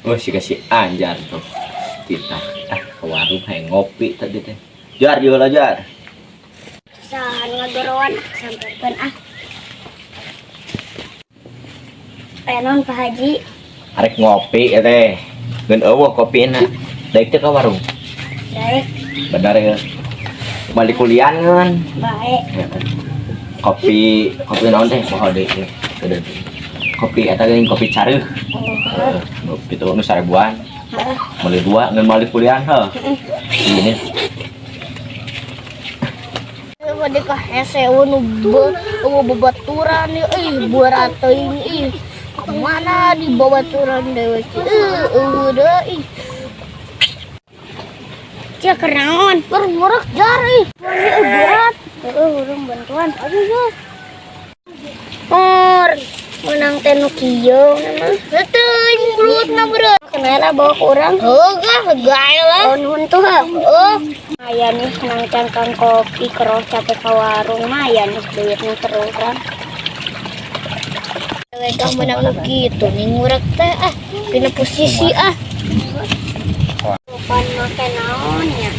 Oh si kasih anjar tuh kita ke warung hay ngopi tadi teh. Jar jual aja. Sahan ngagorowan sampeun Penon Pak Haji. Arek ngopi ya teh. Ngeun eueuh kopina. Daek teh ka warung. Baik, Bener ya. Balik kuliah kan. baik. Kopi naon teh poho deui. Kopi eta geuning kopi careuh. Kopi teh nu 1000-an. Beli 2 ngeun balik kuliah heuh. Ini Wadi ka hese nu babaturan buat teuing kemana di babaturan dewe deui cek kenaon ngorok jari berat urang bantuan aduh menang tenu kieu mah teuing mulutna berat kenapa bawa kurang gaya lah nun tuh aya nih nang cangkang kopi keroh capek ka warung mah aya nih duitnya terusan Kang menang gitu nih ngurek teh dina posisi bukan make naonnya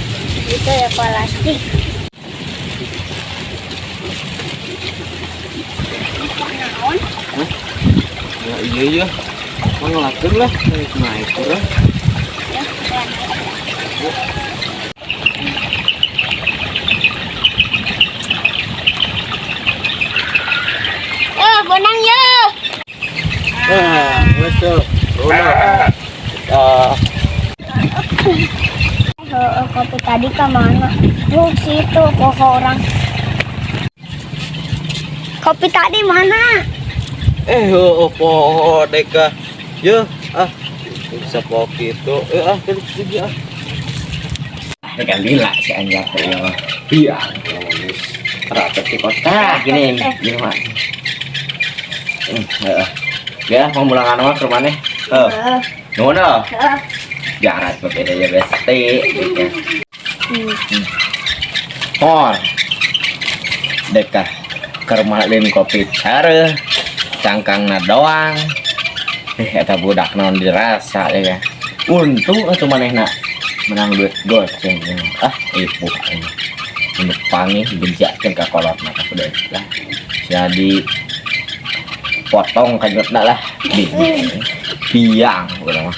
gitu ya plastik naon ya iya ngelakeun lah naik kurang. ya benang ya Betul. kopi tadi ke mana? Situ kok orang. Kopi tadi mana? Poho deka. Yo, bisa kopi itu. Terus dia. Kan lila si anjak ya. Iya. Rapat di kota gini mah. Ya, mau mulangan mah ke mana? Nuhun jarak berbeda ya besti gitu. Dekah kermalin kopi cara cangkangna doang. Eta budak naon dirasa ya. Untung atuh manehna menang duit goceng. Ibu ini. Untuk pangi benjakeun ka kolotna ka kudu lah. Jadi potong kajutna lah. Biang udah mah.